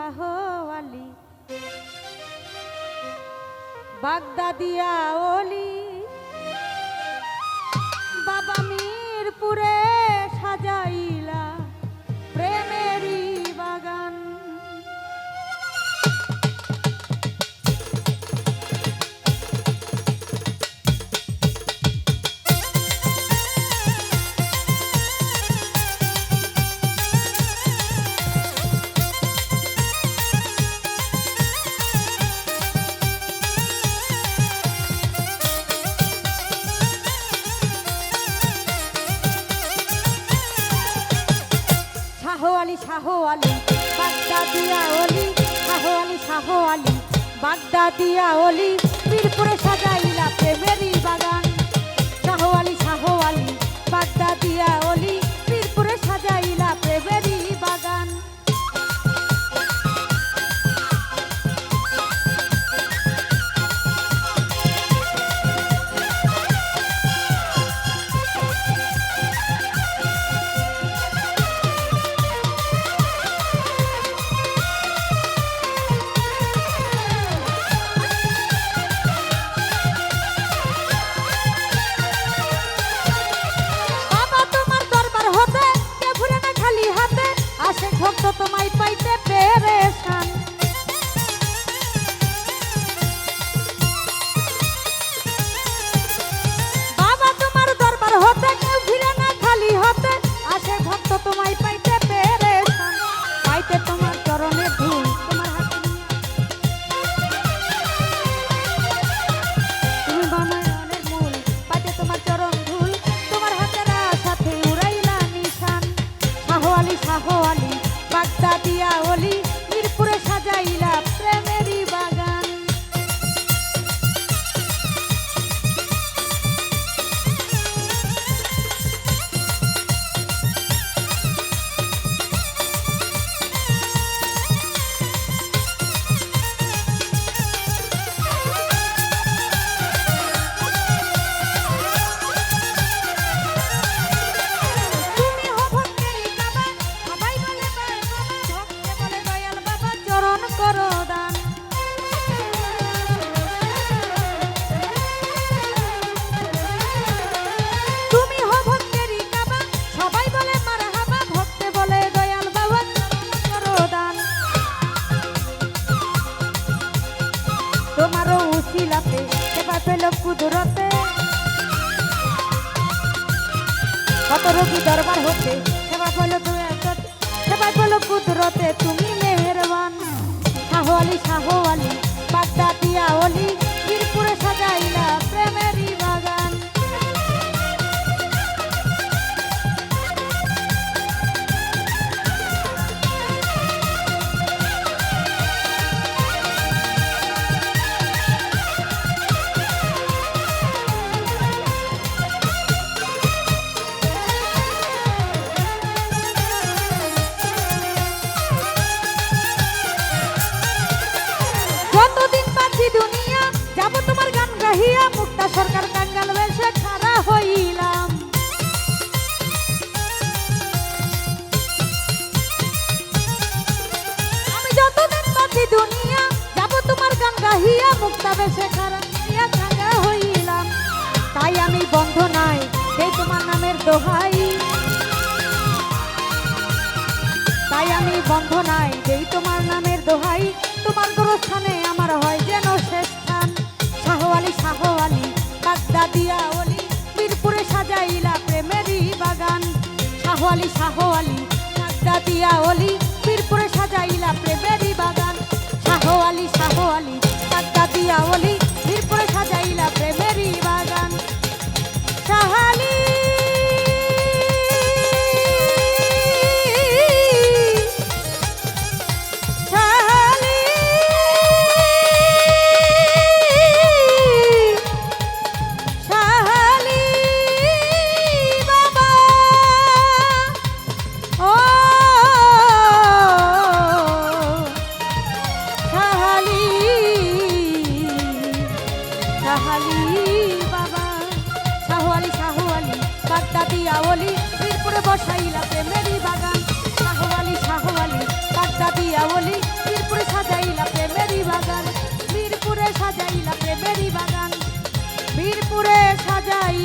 শাহ আলী বাগদাদিয়া ওলি বাবা মিরপুরে সাজাইলা প্রেমেরই বাগান। শাহ আলী বাগদাদিয়া ওলি শাহ আলী বাগদাদিয়া ওলি মিরপুরে সাজাইলা প্রেমেরই বাগান। শাহ আলী বাগদাদিয়া ওলি মিরপুরে সাজাইলা প্রেমেরই বাগান। ভক্ত তোমায় পাইতে পেরেছান, বাবা তোমার দরবার হতে কেউ ফিরে না খালি হতে আসে। ভক্ত তোমায় পাইতে পেরেছান, পাইতে তোমার চরণে ধুল তোমার হাতে তুমি বানায়নের মূল, পাইতে তোমার চরণ ধুল তোমার হাতের সাথে উড়াইলা নিশান। শাহ আলী বাগদাদিয়া ওলি মিরপুরে সাজাইলা প্রেমেরই বাগান। তোমারও উসিলাতে সেবা পেল কুদরতে, কত রোগী দরবার হতে সেবা পেল কুদরতে তুমি মেহেরবান। শাহ আলী বাগদাদিয়া ওলি মিরপুরে সাজাইলা প্রেমেরই বাগান। দুনিয়া যাব তোমার গান গাহিয়া মুক্তা সরকার কাঙ্গাল বেশে খাড়া হইলাম। আমি যতদিন বাঁচি দুনিয়া যাব তোমার গান গাহিয়া মুক্তা বেশে খাড়া হইলাম। তাই আমি বন্ধ নাই সেই তোমার নামের দোহাই, তাই আমি বন্ধ নাই যেই তোমার নামের দোহাই। তোমার গোরস্থানে আমার হয় যেন শেষ স্থান। শাহ আলী বাগদাদিয়া ওলি মিরপুরে সাজাইলা প্রেমেরই বাগান। শাহ আলী বাগদাদিয়া ওলি মিরপুরে সাজাইলা প্রেমেরই বাগান। শাহ আলী বাগদাদিয়া ওলি মিরপুরে সাজাইলা প্রেমেরই বাগান। শাহ আলী বাগদাদিয়া ওলি মিরপুরে বসাইলা প্রেমেরই বাগান। শাহ আলী বাগদাদিয়া ওলি। সাজাইলা প্রেমেরই বাগান বীরপুরে সাজাই